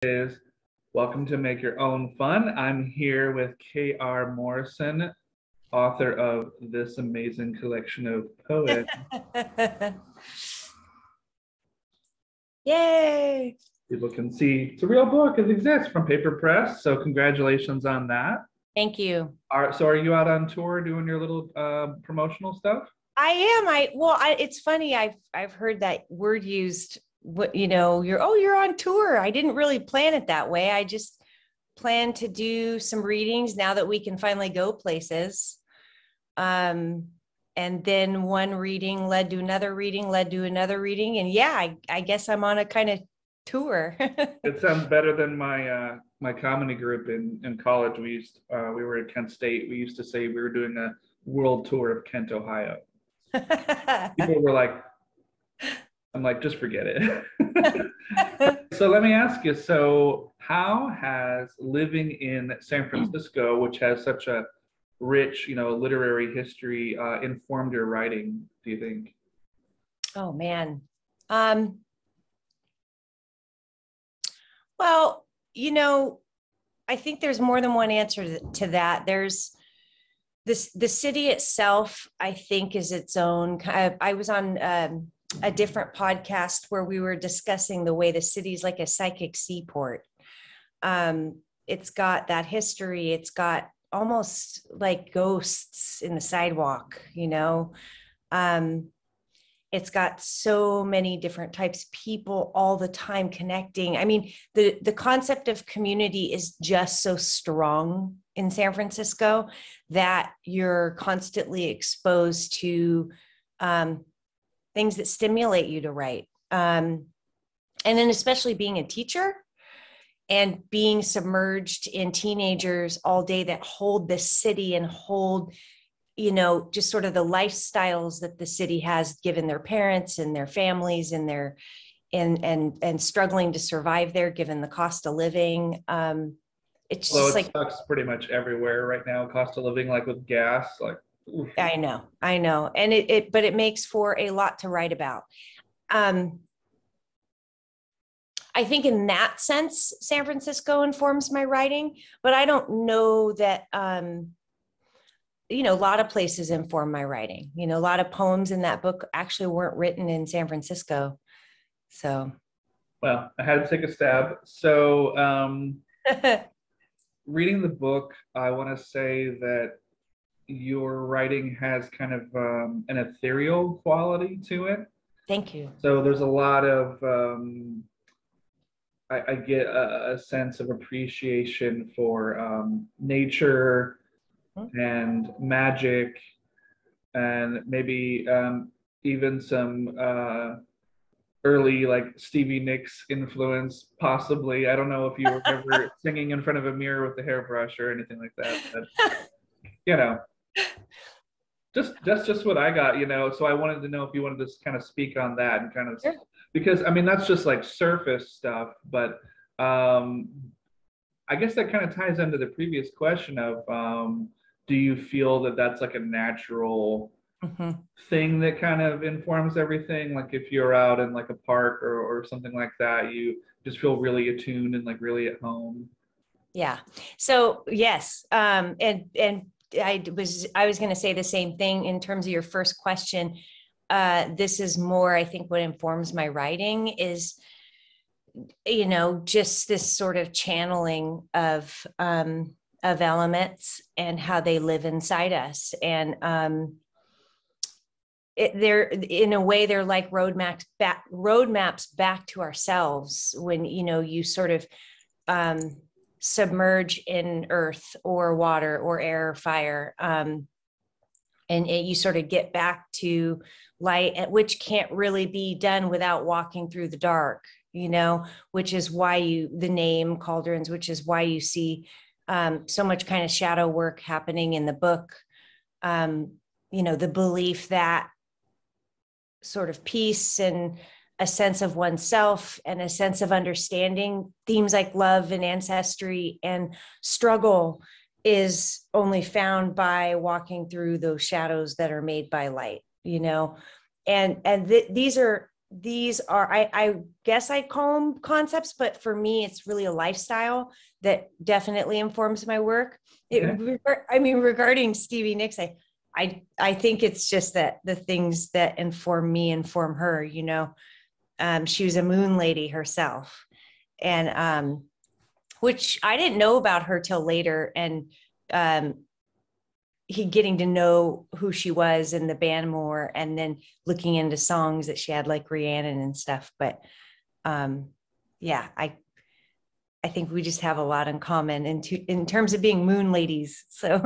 Is welcome to Make Your Own Fun. I'm here with K.R. Morrison, author of this amazing collection of poets. Yay! People can see it's a real book. It exists from Paper Press. So congratulations on that. Thank you. So are you out on tour doing your little promotional stuff? I am. It's funny. I've heard that word used. You're on tour. I didn't really plan it that way. I just planned to do some readings now that we can finally go places. And then one reading led to another reading, and yeah, I guess I'm on a kind of tour. It sounds better than my comedy group in college. We were at Kent State. We used to say we were doing a world tour of Kent, Ohio. People were like, I'm like, just forget it. So let me ask you, so how has living in San Francisco, which has such a rich, literary history, informed your writing, do you think? Oh, man. Well, I think there's more than one answer to that. There's the city itself, I think, is its own. I was on a different podcast where we were discussing the way the city's like a psychic seaport. It's got that history. It's got almost like ghosts in the sidewalk, It's got so many different types of people all the time connecting. I mean, the concept of community is just so strong in San Francisco that you're constantly exposed to things that stimulate you to write. And then especially being a teacher and being submerged in teenagers all day that hold this city and hold, just sort of the lifestyles that the city has given their parents and their families and their and struggling to survive there given the cost of living. It's just it sucks pretty much everywhere right now, cost of living, like with gas, like oof. I know. And but it makes for a lot to write about. I think in that sense, San Francisco informs my writing, but I don't know that, a lot of places inform my writing. A lot of poems in that book actually weren't written in San Francisco. So. Well, I had to take a stab. So reading the book, I want to say that your writing has kind of an ethereal quality to it. Thank you. So there's a lot of, I get a sense of appreciation for nature and magic, and maybe even some early like Stevie Nicks influence, possibly. I don't know if you were ever singing in front of a mirror with a hairbrush or anything like that, but just what I got, so I wanted to know if you wanted to kind of speak on that and kind of, sure. Because I mean, that's just like surface stuff, but I guess that kind of ties into the previous question of, do you feel that that's like a natural thing that kind of informs everything? Like if you're out in like a park or something like that, you just feel really attuned and like really at home. Yeah. So yes. And I was going to say the same thing in terms of your first question. This is more, I think what informs my writing is, just this sort of channeling of elements and how they live inside us. And they're in a way, they're like roadmaps back to ourselves when, you sort of submerge in earth or water or air or fire. And you sort of get back to light, which can't really be done without walking through the dark, which is why the name Cauldrons, which is why you see so much kind of shadow work happening in the book. The belief that sort of peace and a sense of oneself and a sense of understanding themes like love and ancestry and struggle is only found by walking through those shadows that are made by light, and these are these are, I guess I'd call them concepts, but for me, it's really a lifestyle that definitely informs my work. I mean, regarding Stevie Nicks, I think it's just that the things that inform me inform her, you know. She was a moon lady herself, and which I didn't know about her till later. And he getting to know who she was in the band more, and then looking into songs that she had like Rhiannon and stuff. But yeah, I think we just have a lot in common in terms of being moon ladies. So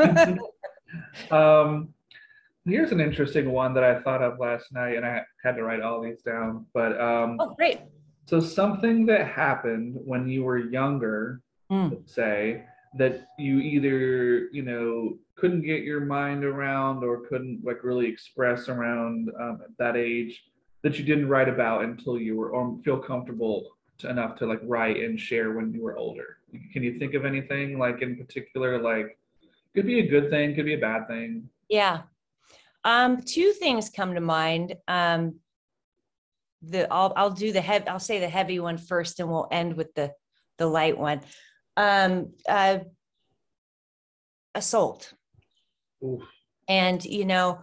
here's an interesting one that I thought of last night, and I had to write all these down. But oh, great. so something that happened when you were younger, let's say, that you either, you know, couldn't get your mind around or couldn't like really express around at that age, that you didn't write about until you were, or feel comfortable enough to like write and share when you were older. Can you think of anything like in particular? Like, could be a good thing, could be a bad thing. Yeah. Two things come to mind. I'll do the heavy, I'll say the heavy one first, and we'll end with the light one. Assault. Oof. And, you know,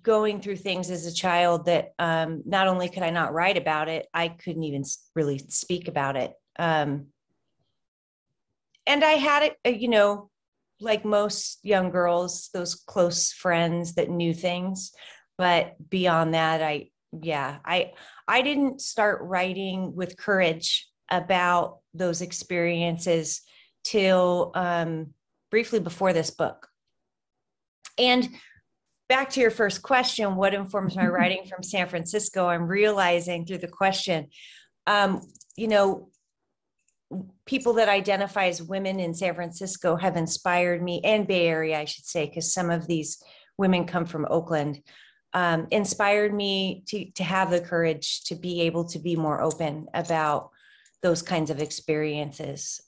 going through things as a child that not only could I not write about it, I couldn't even really speak about it. And I had it, you know, like most young girls, those close friends that knew things. But beyond that, I didn't start writing with courage about those experiences till briefly before this book. And back to your first question, what informs my writing from San Francisco? I'm realizing through the question, you know, people that identify as women in San Francisco have inspired me, and Bay Area, I should say, because some of these women come from Oakland, inspired me to have the courage to be able to be more open about those kinds of experiences.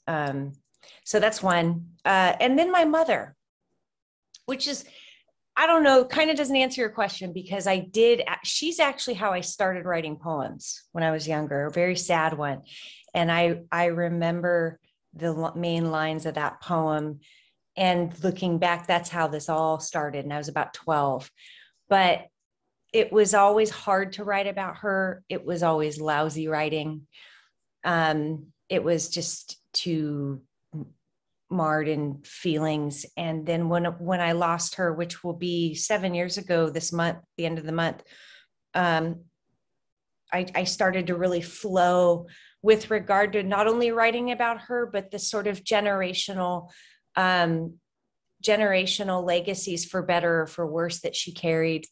So that's one. And then my mother, which is, I don't know, kind of doesn't answer your question, because she's actually how I started writing poems when I was younger, a very sad one. And I remember the main lines of that poem, and looking back, that's how this all started. And I was about 12, but it was always hard to write about her. It was always lousy writing. It was just too marred in feelings. And then when I lost her, which will be 7 years ago this month, the end of the month, I started to really flow with regard to not only writing about her, but the sort of generational legacies, for better or for worse, that she carried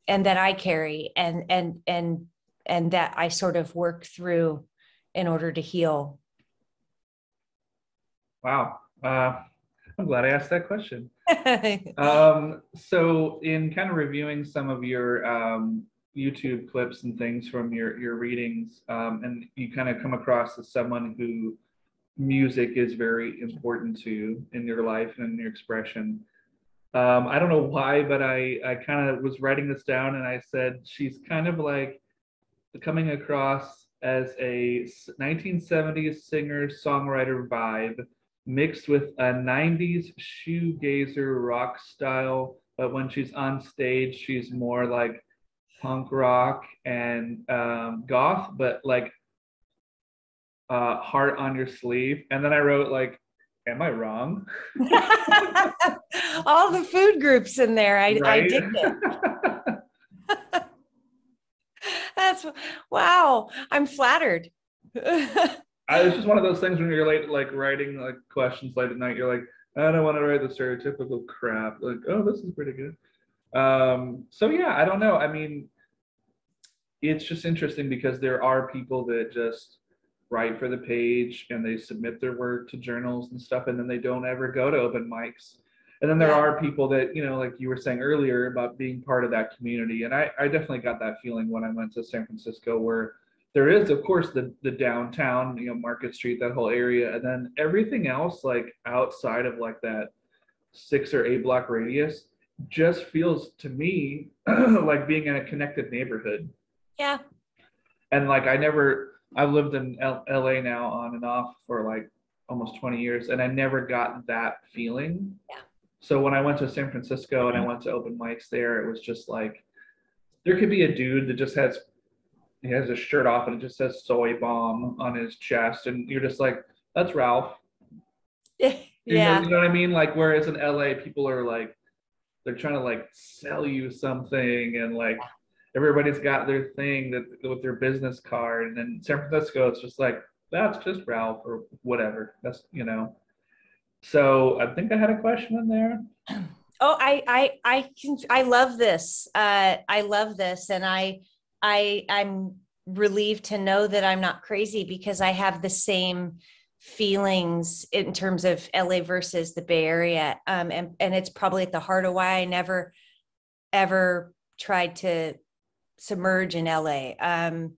and that I carry, and that I sort of work through in order to heal. Wow. I'm glad I asked that question. So in kind of reviewing some of your YouTube clips and things from your readings, and you kind of come across as someone who music is very important to in your life and in your expression. I don't know why, but I kind of was writing this down, and I said she's kind of like coming across as a 1970s singer-songwriter vibe mixed with a 90s shoegazer rock style, but when she's on stage, she's more like punk rock and goth, but like heart on your sleeve. And then I wrote like, am I wrong? All the food groups in there. Right? I dig it. That's, wow. I'm flattered. It's just one of those things when you're late, like writing like questions late at night, you're like, I don't want to write the stereotypical crap. Like, oh, this is pretty good. So yeah, I don't know. I mean, it's just interesting because there are people that just write for the page and they submit their work to journals and stuff, and then they don't ever go to open mics. And then there are people that, you know, like you were saying earlier about being part of that community. And I definitely got that feeling when I went to San Francisco, where there is, of course, the downtown, you know, Market Street, that whole area. And then everything else, like outside of like that 6 or 8 block radius, just feels to me like being in a connected neighborhood. Yeah. And like I've lived in LA now on and off for like almost 20 years, and I never got that feeling. Yeah. So when I went to San Francisco and I went to open mics there, it was just like there could be a dude that just he has his shirt off and it just says soy bomb on his chest, and you're just like, that's Ralph. Yeah. You know what I mean? Like whereas in LA, people are like they're trying to like sell you something, and like everybody's got their thing that with their business card. And in San Francisco, it's just like that's just Ralph or whatever. That's So I think I had a question in there. Oh, I love this. I love this, and I'm relieved to know that I'm not crazy, because I have the same feelings in terms of LA versus the Bay Area. And it's probably at the heart of why I never ever tried to submerge in LA. And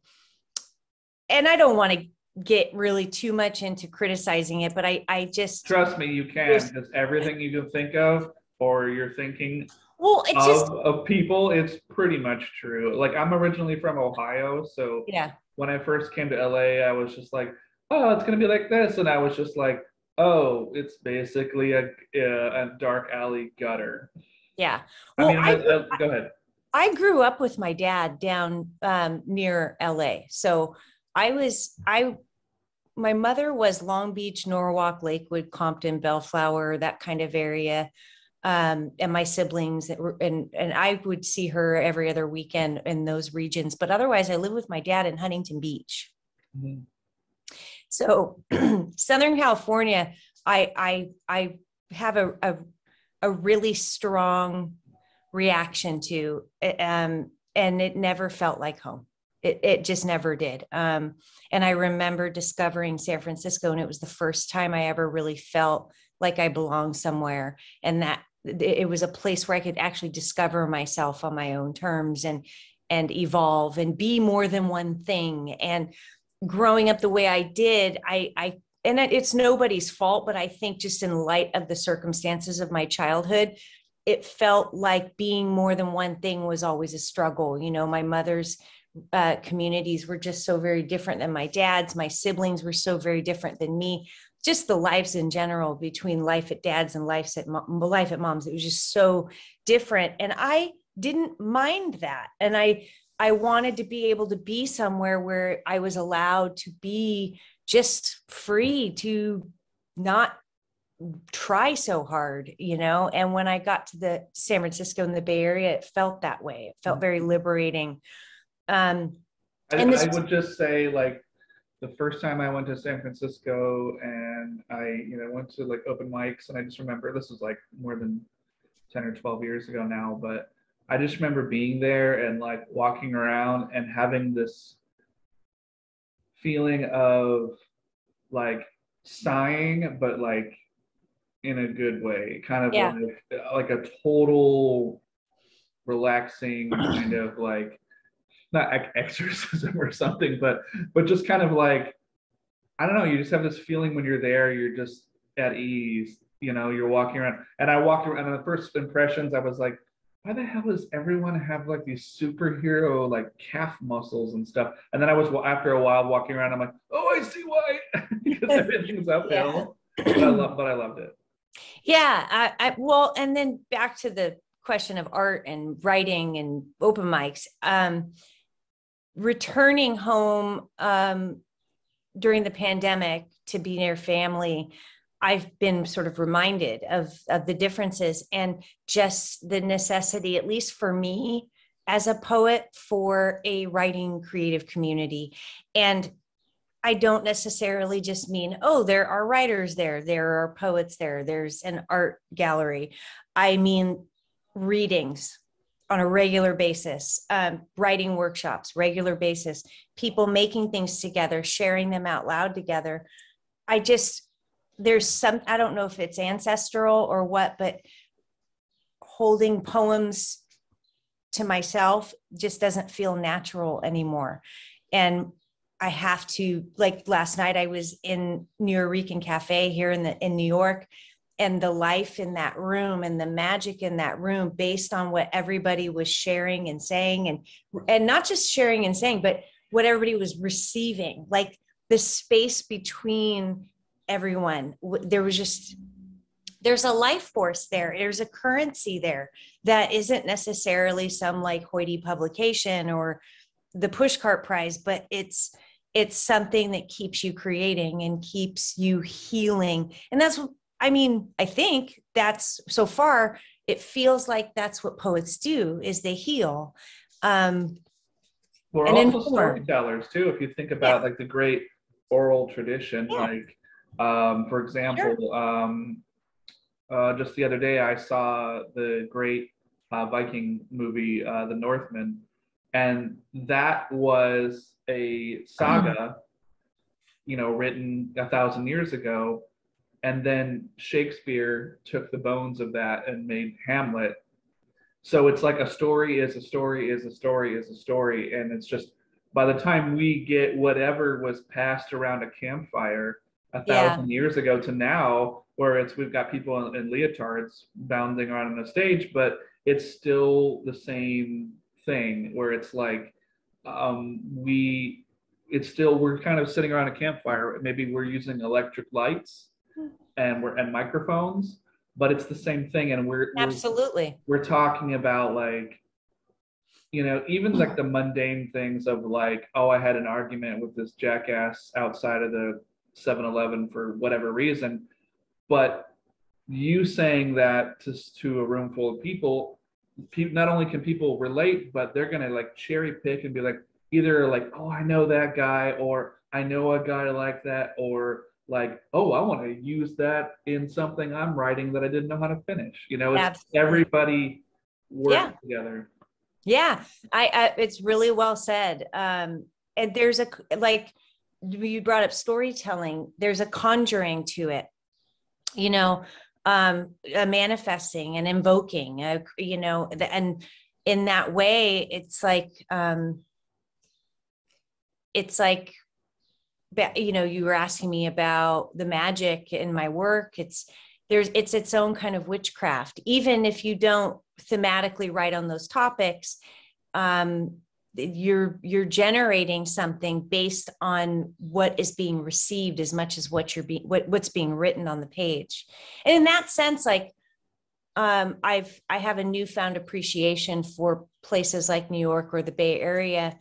I don't want to get really too much into criticizing it, but I just Trust me, you can, because everything you can think of or you're thinking well, it's just of people, it's pretty much true. Like I'm originally from Ohio, so yeah. when I first came to LA, I was just like, oh, it's gonna be like this, and I was just like, oh, it's basically a dark alley gutter. Yeah. I Well, mean, go ahead. I grew up with my dad down near LA. So my mother was Long Beach, Norwalk, Lakewood, Compton, Bellflower, that kind of area. And my siblings that were, and I would see her every other weekend in those regions. But otherwise, I lived with my dad in Huntington Beach. Mm-hmm. So Southern California, I have a really strong reaction to, and it never felt like home. It just never did. And I remember discovering San Francisco, and it was the first time I ever really felt like I belonged somewhere, and that it was a place where I could actually discover myself on my own terms and evolve and be more than one thing. And growing up the way I did, and it's nobody's fault, but I think just in light of the circumstances of my childhood, it felt like being more than one thing was always a struggle. You know, my mother's communities were just so very different than my dad's. My siblings were so very different than me. Just the lives in general between life at dad's and life at mom's, it was just so different. And I didn't mind that. And I wanted to be able to be somewhere where I was allowed to be just free to not try so hard, you know. And when I got to the San Francisco and the Bay Area, it felt that way. It felt very liberating. I would just say, like, the first time I went to San Francisco and I, went to like open mics, and I just remember this was like more than 10 or 12 years ago now, but I just remember being there and like walking around and having this feeling of like sighing, but like in a good way, kind of like a total relaxing kind of like, not exorcism or something, but just kind of like, I don't know, you just have this feeling when you're there, you're just at ease, you're walking around. And I walked around, and the first impressions, I was like, why the hell does everyone have like these superhero like calf muscles and stuff? And then I was, after a while walking around, I'm like, oh, I see why, because everything's uphill. But I loved it. Yeah. Well, and then back to the question of art and writing and open mics. Returning home during the pandemic to be near family, I've been sort of reminded of the differences and just the necessity, at least for me as a poet, for a writing creative community. And I don't necessarily just mean, oh, there are writers there are poets there's an art gallery. I mean readings on a regular basis, writing workshops, regular basis, people making things together, sharing them out loud together. There's some, I don't know if it's ancestral or what, but holding poems to myself just doesn't feel natural anymore. And I have to, like last night I was in New York Cafe here in New York, and the life in that room and the magic in that room based on what everybody was sharing and saying, and not just sharing and saying, but what everybody was receiving, like the space between everyone. There's a life force there. There's a currency there that isn't necessarily some like hoity publication or the Pushcart Prize, but it's something that keeps you creating and keeps you healing. And that's, I mean, I think that's, so far, it feels like that's what poets do, is they heal. We're and also inform. storytellers too. If you think about like the great oral tradition, like for example, just the other day I saw the great Viking movie, The Northman, and that was a saga, you know, written 1,000 years ago, and then Shakespeare took the bones of that and made Hamlet. So it's like a story is a story is a story is a story. And it's just, by the time we get whatever was passed around a campfire 1,000 years ago to now, where it's, we've got people in leotards bounding around on a stage, but it's still the same thing where it's like, we're kind of sitting around a campfire. Maybe we're using electric lights and microphones, but it's the same thing. And we're talking about, like, you know, even like the mundane things of like, oh, I had an argument with this jackass outside of the 7-Eleven for whatever reason. But you saying that to a room full of people, not only can people relate, but they're gonna like cherry pick and be like, either like, oh, I know that guy, or I know a guy like that, or like, oh, I want to use that in something I'm writing that I didn't know how to finish. You know, it's everybody works together. Yeah, it's really well said. And there's a, like, you brought up storytelling, there's a conjuring to it, you know, a manifesting and invoking, you know, and in that way, it's like, you know, you were asking me about the magic in my work. It's its own kind of witchcraft, even if you don't thematically write on those topics. You're generating something based on what is being received as much as what's being written on the page. And in that sense, like, I have a newfound appreciation for places like New York or the Bay Area,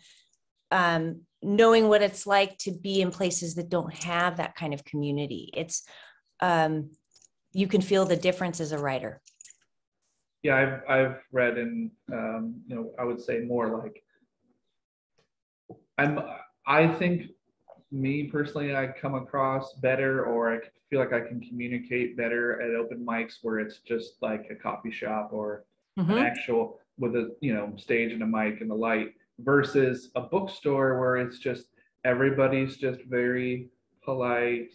knowing what it's like to be in places that don't have that kind of community. It's, you can feel the difference as a writer. Yeah, I've read, and you know, I would say more like, I think, me personally, I come across better, or I feel like I can communicate better at open mics where it's just like a coffee shop or an actual, with a, you know, stage and a mic and the light, versus a bookstore where it's just, everybody's just very polite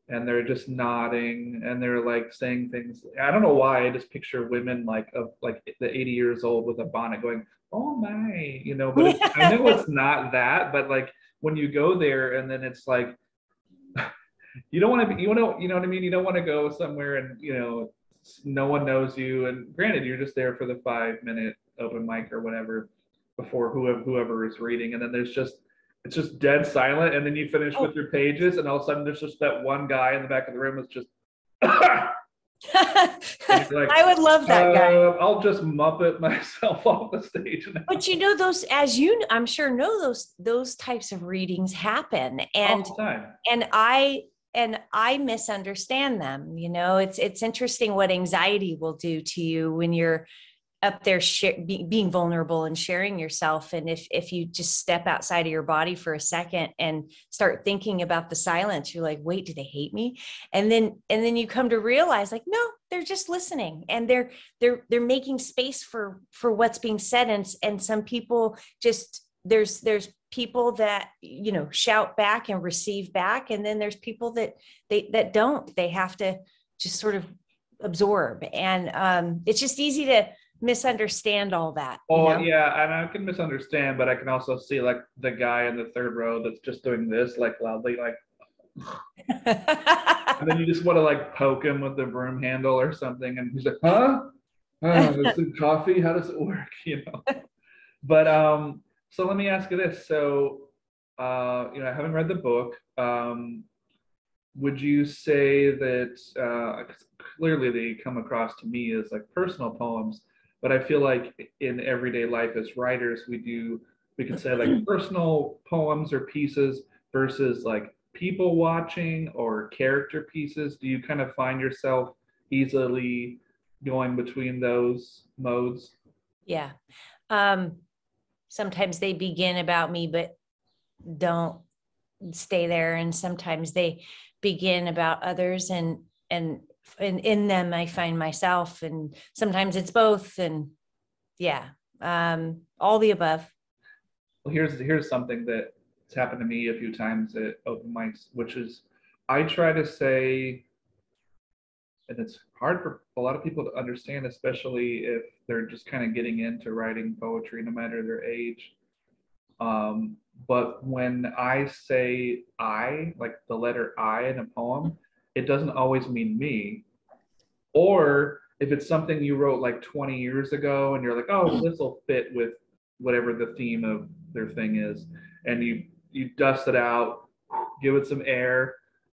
and they're just nodding and they're like saying things. I don't know why, I just picture women like the 80 years old with a bonnet going, oh my, you know, but I know it's not that, but like when you go there and then it's like, you don't want to be, you know what I mean? You don't want to go somewhere and, you know, no one knows you. And granted, you're just there for the 5-minute open mic or whatever before whoever is reading. And then it's just dead silent. And then you finish with your pages, and all of a sudden there's just that one guy in the back of the room that's just, like, I would love that guy. I'll just muppet myself off the stage now. But you know, those, as you, I'm sure, know those types of readings happen, and all the time. And I misunderstand them. You know, it's interesting what anxiety will do to you when you're up there being vulnerable and sharing yourself. And if you just step outside of your body for a second and start thinking about the silence, you're like, wait, do they hate me? And then you come to realize, like, no, they're just listening, and they're making space for what's being said. And some people just, there's people that, you know, shout back and receive back. And then there's people that don't, they have to just sort of absorb. And it's just easy to misunderstand all that. Oh, you know? Yeah, and I can misunderstand, but I can also see like the guy in the third row that's just doing this like loudly, like And then you just want to like poke him with the broom handle or something. And he's like, huh? Is it coffee? How does it work? But so let me ask you this. So I haven't read the book. Would you say that clearly they come across to me as like personal poems, but I feel like in everyday life as writers, we could say like personal poems or pieces versus like people watching or character pieces. Do you kind of find yourself easily going between those modes? Yeah. Sometimes they begin about me, but don't stay there. And sometimes they begin about others, and in them I find myself, and sometimes it's both. And yeah, all the above. Well, here's something that's happened to me a few times at open mics, which is I try to say, and it's hard for a lot of people to understand, especially if they're just kind of getting into writing poetry, no matter their age. But when I say I, like the letter I in a poem, it doesn't always mean me. Or if it's something you wrote like 20 years ago and you're like, oh, well, this will fit with whatever the theme of their thing is, and you dust it out, give it some air,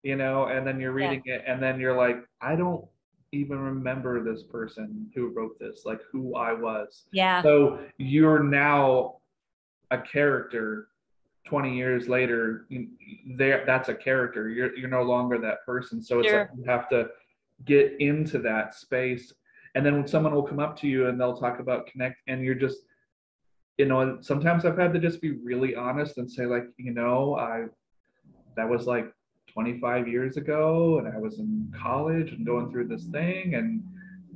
and then you're reading it, and then you're like, I don't even remember this person who wrote this, like who I was. Yeah. So you're now a character 20 years later. That's a character. You're no longer that person. So it's Sure. like you have to get into that space, and then when someone will come up to you and they'll talk about connect, and you're just, sometimes I've had to just be really honest and say like, I that was like 25 years ago, and I was in college and going through this thing, and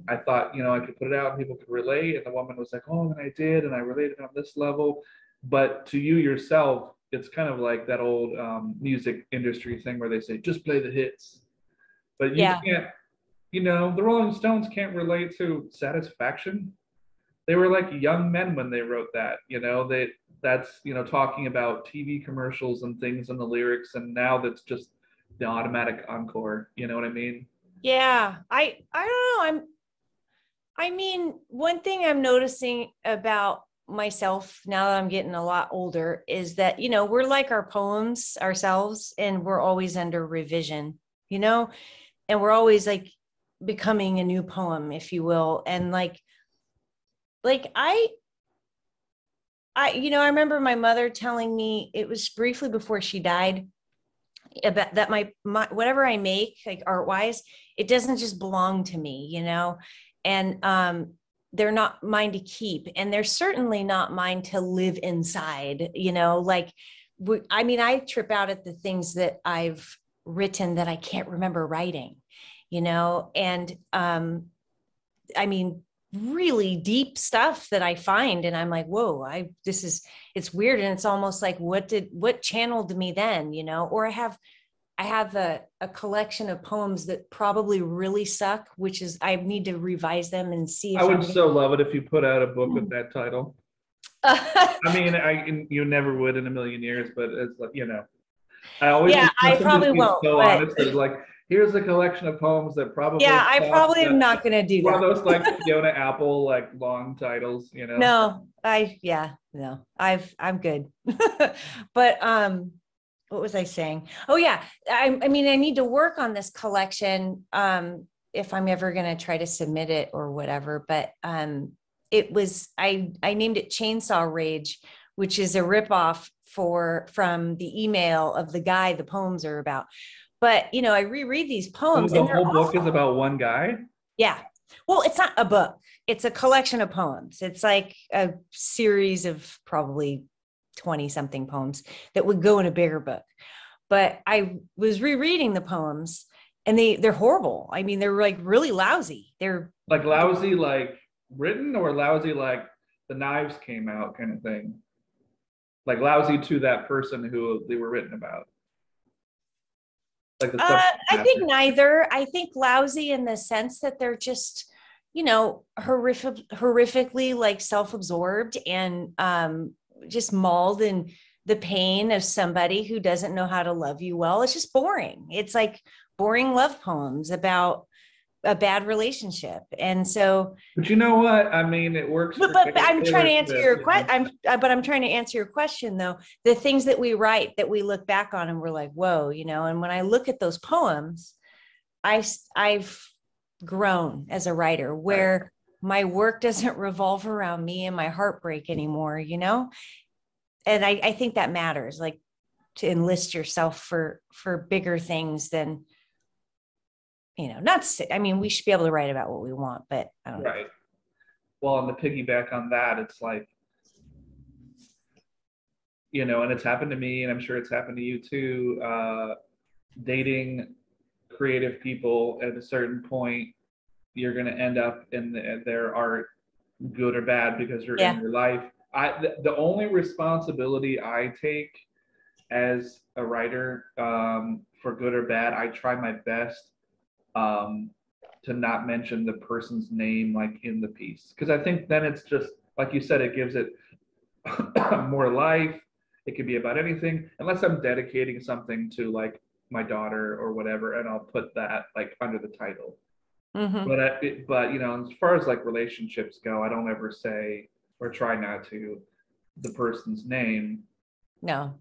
I thought, I could put it out and people could relate. And the woman was like, oh, and I did, and I related on this level. But to you yourself, it's kind of like that old music industry thing where they say, just play the hits. But you can't, the Rolling Stones can't relate to Satisfaction. They were like young men when they wrote that, that's, talking about TV commercials and things in the lyrics. And now that's just the automatic encore. You know what I mean? Yeah. I don't know. I mean, one thing I'm noticing about myself now that I'm getting a lot older is that, we're like our poems ourselves, and we're always under revision, and we're always like becoming a new poem, if you will. And like I remember my mother telling me, it was briefly before she died, about that my whatever I make, like art wise, it doesn't just belong to me, and they're not mine to keep, and they're certainly not mine to live inside, like I trip out at the things that I've written that I can't remember writing, and I mean really deep stuff that I find, and I'm like, whoa, it's weird. And it's almost like, what channeled me then, or I have a collection of poems that probably really suck, which is, I need to revise them and see if I would so love it if you put out a book with that title. I mean, you never would in a million years, but it's like, I always, I probably won't. So honest, it's like, here's a collection of poems that probably. Yeah, I probably am not going to do one that. One of those like Fiona Apple, like long titles, No, I'm good. But what was I saying? Oh yeah, I mean, I need to work on this collection if I'm ever going to try to submit it or whatever. But it was, I named it Chainsaw Rage, which is a ripoff from the email of the guy the poems are about. But I reread these poems. So the whole book is about one guy? Yeah. Well, it's not a book. It's a collection of poems. It's like a series of probably 20 something poems that would go in a bigger book. But I was rereading the poems, and they're horrible. I mean, they're like really lousy. They're like lousy, like written, or lousy, like the knives came out kind of thing. Like lousy to that person who they were written about. Like I think neither. I think lousy in the sense that they're just, horrifically like self-absorbed and just mauled in the pain of somebody who doesn't know how to love you well. It's just boring. It's like, boring love poems about a bad relationship. And so, But you know what? I mean, it works for but I'm trying Taylor to answer Swift, your you know? question. I'm trying to answer your question though. The things that we write that we look back on and we're like, whoa, you know, and when I look at those poems, I've grown as a writer where Right. my work doesn't revolve around me and my heartbreak anymore, you know? And I think that matters, like to enlist yourself for bigger things than, you know, not, I mean, we should be able to write about what we want, but I don't know. Right. Well, and the piggyback on that, it's like, you know, and it's happened to me, and I'm sure it's happened to you too. Dating creative people at a certain point, you're going to end up in their art, good or bad, because you're in Yeah. their life. The only responsibility I take as a writer, for good or bad, I try my best um, to not mention the person's name like in the piece, because I think then it's just like you said, it gives it more life. It could be about anything, unless I'm dedicating something to like my daughter or whatever, and I'll put that like under the title. Mm-hmm. But you know, as far as like relationships go, I don't ever say, or try not to, the person's name, No.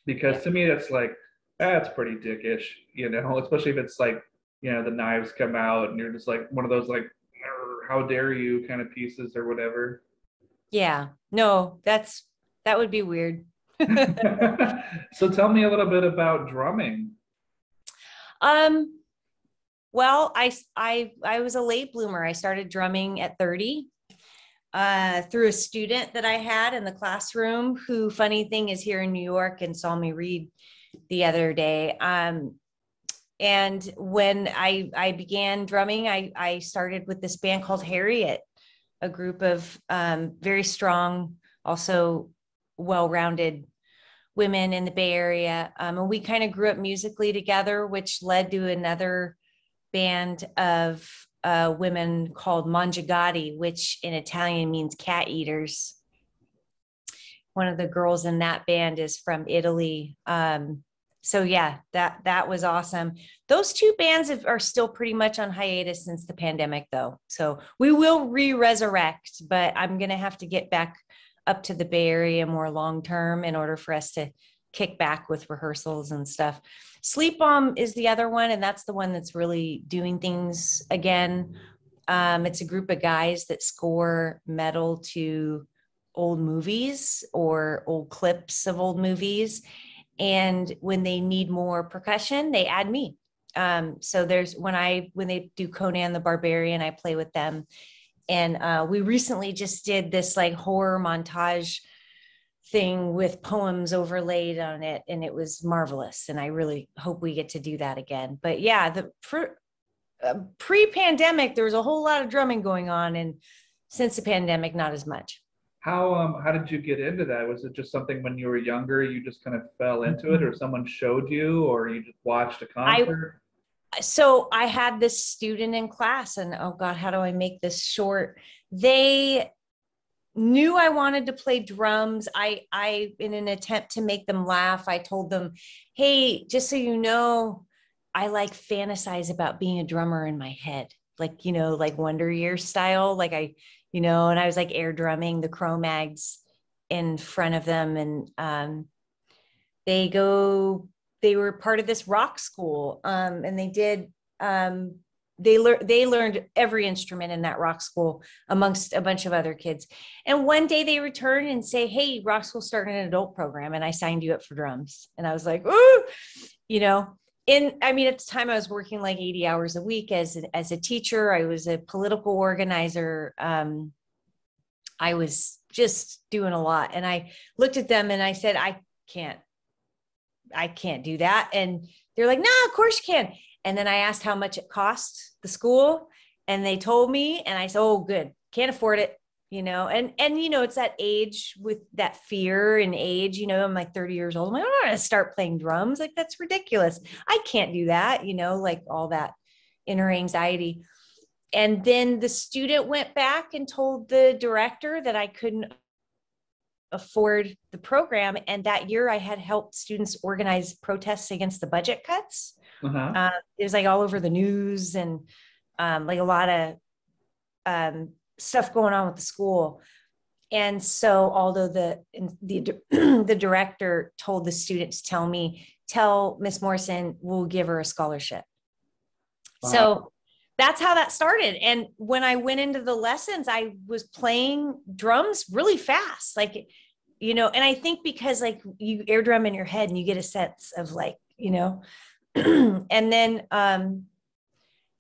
because Yeah. to me that's like, that's pretty dickish, you know, especially if it's like, you know, the knives come out and you're just like one of those like, how dare you kind of pieces or whatever. Yeah. No, that would be weird. So tell me a little bit about drumming. Um, well, I was a late bloomer. I started drumming at 30 through a student that I had in the classroom who, funny thing, is here in New York and saw me read the other day. And when I began drumming, I started with this band called Harriet, a group of very strong, also well-rounded women in the Bay Area. And we kind of grew up musically together, which led to another band of women called Mangiagati, which in Italian means cat eaters. One of the girls in that band is from Italy. So yeah, that was awesome. Those two bands are still pretty much on hiatus since the pandemic, though. So we will re-resurrect, but I'm gonna have to get back up to the Bay Area more long term in order for us to kick back with rehearsals and stuff. Sleep Bomb is the other one, and that's the one that's really doing things again. It's a group of guys that score metal to old movies or old clips of old movies. And when they need more percussion, they add me. So there's when they do Conan the Barbarian, I play with them. And we recently just did this like horror montage thing with poems overlaid on it, and it was marvelous. And I really hope we get to do that again. But yeah, pre-pandemic, there was a whole lot of drumming going on, and since the pandemic, not as much. How did you get into that? Was it just something when you were younger, you just kind of fell into it, or someone showed you, or you just watched a I concert? so I had this student in class, and oh God, how do I make this short? They knew I wanted to play drums. I in an attempt to make them laugh, I told them, hey, just so you know, I like fantasize about being a drummer in my head, like, you know, like Wonder Years style. Like and I was like air drumming the Cro-Mags in front of them. And they were part of this rock school. And they did, they learned every instrument in that rock school amongst a bunch of other kids. And one day they return and say, hey, rock school starting an adult program, and I signed you up for drums. And I was like, ooh, you know. And I mean, at the time I was working like 80 hours a week as a teacher. I was a political organizer. I was just doing a lot. And I looked at them and I said, I can't do that. And they're like, no, of course you can. And then I asked how much it cost the school, and they told me, and I said, oh, good. Can't afford it. And it's that age with that fear and age, I'm like 30 years old. I'm like, I'm not going to start playing drums. Like, that's ridiculous. I can't do that, like all that inner anxiety. And then the student went back and told the director that I couldn't afford the program. And that year I had helped students organize protests against the budget cuts. Uh-huh. It was like all over the news, and like a lot of stuff going on with the school. And so, although the the director told the students, tell Miss Morrison, we'll give her a scholarship. Wow. So that's how that started. And when I went into the lessons, I was playing drums really fast, like, and I think because like you air drum in your head and you get a sense of like, and then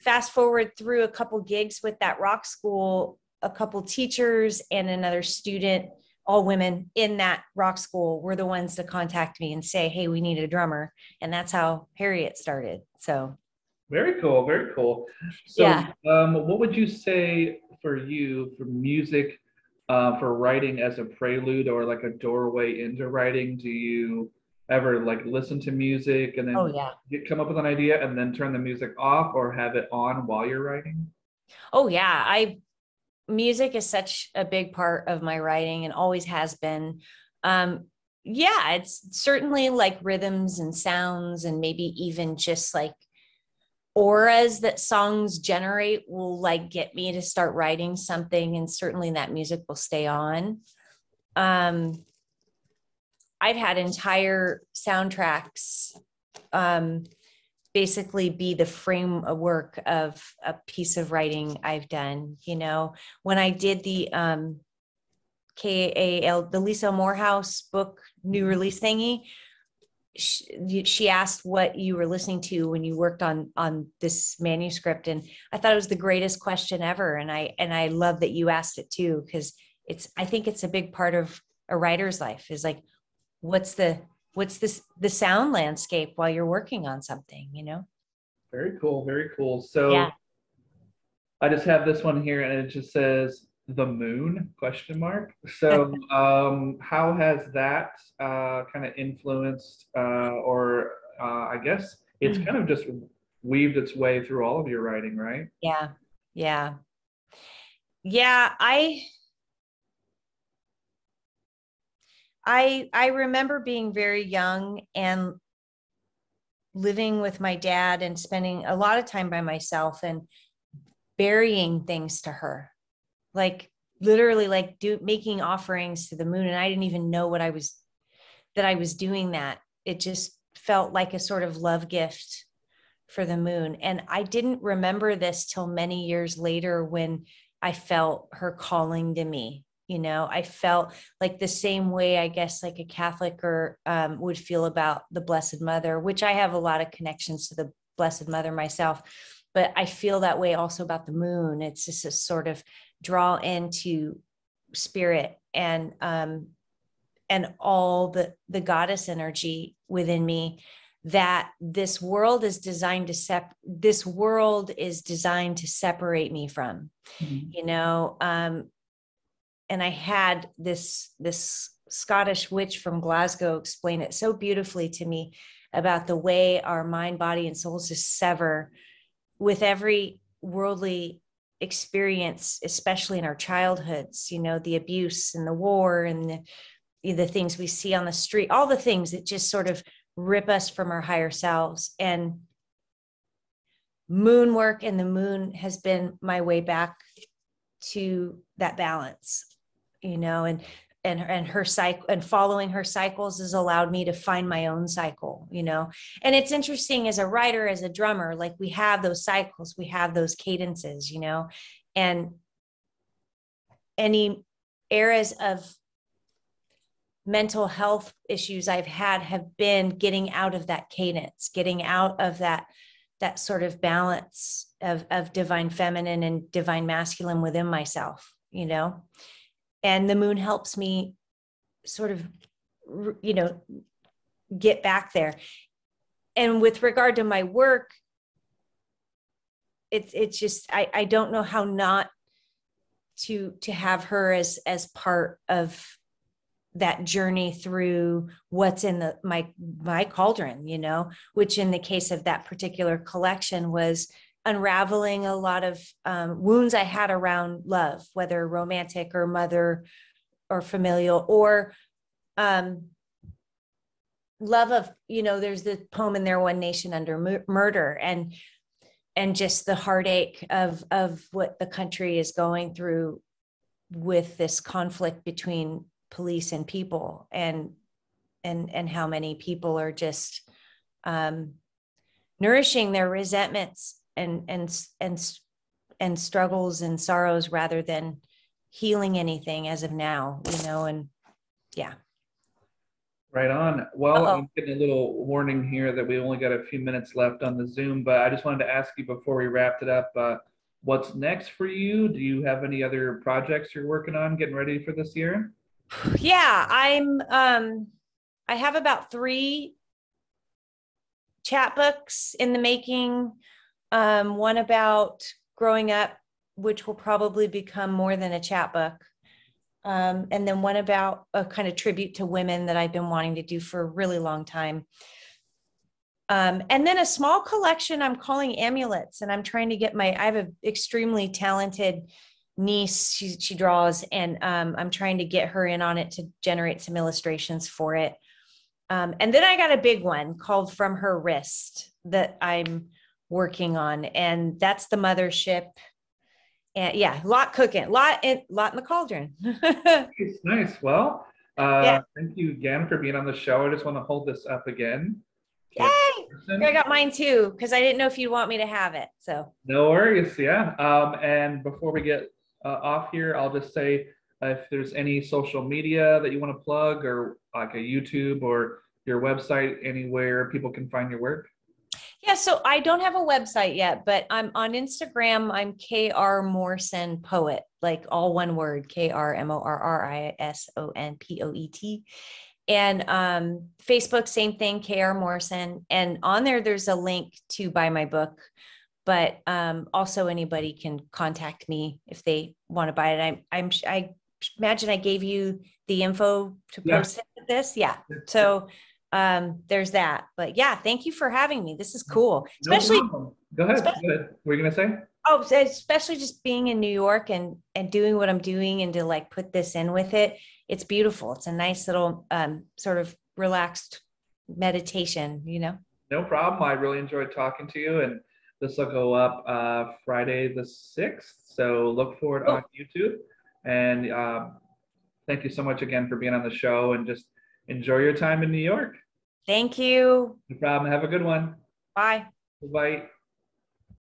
fast forward through a couple gigs with that rock school, a couple teachers and another student, all women in that rock school, were the ones to contact me and say, hey, we need a drummer. And that's how Harriet started. So Very cool. Very cool. So, yeah. what would you say for you for music, for writing as a prelude or like a doorway into writing? Do you ever like listen to music and Oh then yeah. come up with an idea and then turn the music off or have it on while you're writing? Oh yeah. Music is such a big part of my writing and always has been. Yeah, it's certainly like rhythms and sounds and maybe even just like auras that songs generate will like get me to start writing something, and certainly that music will stay on. um I've had entire soundtracks basically be the framework of a piece of writing I've done. When I did the KAL, the Lisa Morehouse book new release thingy, she asked what you were listening to when you worked on this manuscript, and I thought it was the greatest question ever, and I love that you asked it too, because I think it's a big part of a writer's life, is like what's the sound landscape while you're working on something. Very cool. Very cool. So, Yeah. I just have this one here and it just says the moon question mark. So how has that kind of influenced or I guess it's kind of just weaved its way through all of your writing, right? Yeah. Yeah. Yeah. I remember being very young and living with my dad and spending a lot of time by myself and burying things to her, like literally like making offerings to the moon. And I didn't even know that I was doing that. It just felt like a sort of love gift for the moon. And I didn't remember this till many years later when I felt her calling to me. I felt like the same way, I guess, like a Catholic or would feel about the Blessed Mother, which I have a lot of connections to the Blessed Mother myself. But I feel that way also about the moon. It's just a sort of draw into spirit and all the goddess energy within me, that this world is designed to separate me from. Mhm. And I had this Scottish witch from Glasgow explain it so beautifully to me about the way our mind, body, and souls just sever with every worldly experience, especially in our childhoods. The abuse and the war and the things we see on the street, all the things that just sort of rip us from our higher selves. And moon work and the moon has been my way back to that balance, and her cycle, and following her cycles has allowed me to find my own cycle. And it's interesting, as a writer, as a drummer, like we have those cycles, we have those cadences, and any eras of mental health issues I've had have been getting out of that cadence, getting out of that sort of balance of divine feminine and divine masculine within myself. And the moon helps me sort of, get back there. And with regard to my work, it's just, I don't know how not to have her as part of that journey through what's in my cauldron, which in the case of that particular collection was unraveling a lot of wounds I had around love, whether romantic or mother or familial, or love of, there's the poem in there, One Nation Under Murder, and just the heartache of what the country is going through with this conflict between police and people, and how many people are just nourishing their resentments and struggles and sorrows rather than healing anything as of now, and yeah. Right on. Well, I'm getting a little warning here that we only got a few minutes left on the Zoom, but I just wanted to ask you before we wrapped it up, what's next for you? Do you have any other projects you're working on, getting ready for this year? Yeah, I have about 3 chapbooks in the making. One about growing up, which will probably become more than a chapbook. And then one about a kind of tribute to women that I've been wanting to do for a really long time. And then a small collection I'm calling Amulets, and I'm trying to get I have an extremely talented niece. She draws, and I'm trying to get her in on it to generate some illustrations for it. And then I got a big one called From Her Wrist that I'm working on, and that's the mothership. And yeah, lot cooking, lot in the cauldron. Nice. Well, yeah. Thank you again for being on the show. I just want to hold this up again. Yay! I got mine too, because I didn't know if you'd want me to have it. So no worries. Yeah. And before we get off here, I'll just say if there's any social media that you want to plug, or like a YouTube or your website, anywhere people can find your work. Yeah, so I don't have a website yet, but I'm on Instagram. I'm KR Morrison Poet, like all one word, KRMORRISONPOET. And Facebook, same thing, KR Morrison. And on there's a link to buy my book, but also anybody can contact me if they want to buy it. I imagine I gave you the info to post it this. Yeah. So there's that. But yeah, thank you for having me. This is cool. Especially go ahead. What were you gonna say? Oh, especially just being in New York and doing what I'm doing, and to like put this in with it. It's beautiful. It's a nice little sort of relaxed meditation, No problem. I really enjoyed talking to you, and this will go up Friday the 6th. So look for it on YouTube. And thank you so much again for being on the show, and just enjoy your time in New York. Thank you. No problem. Have a good one. Bye. Bye.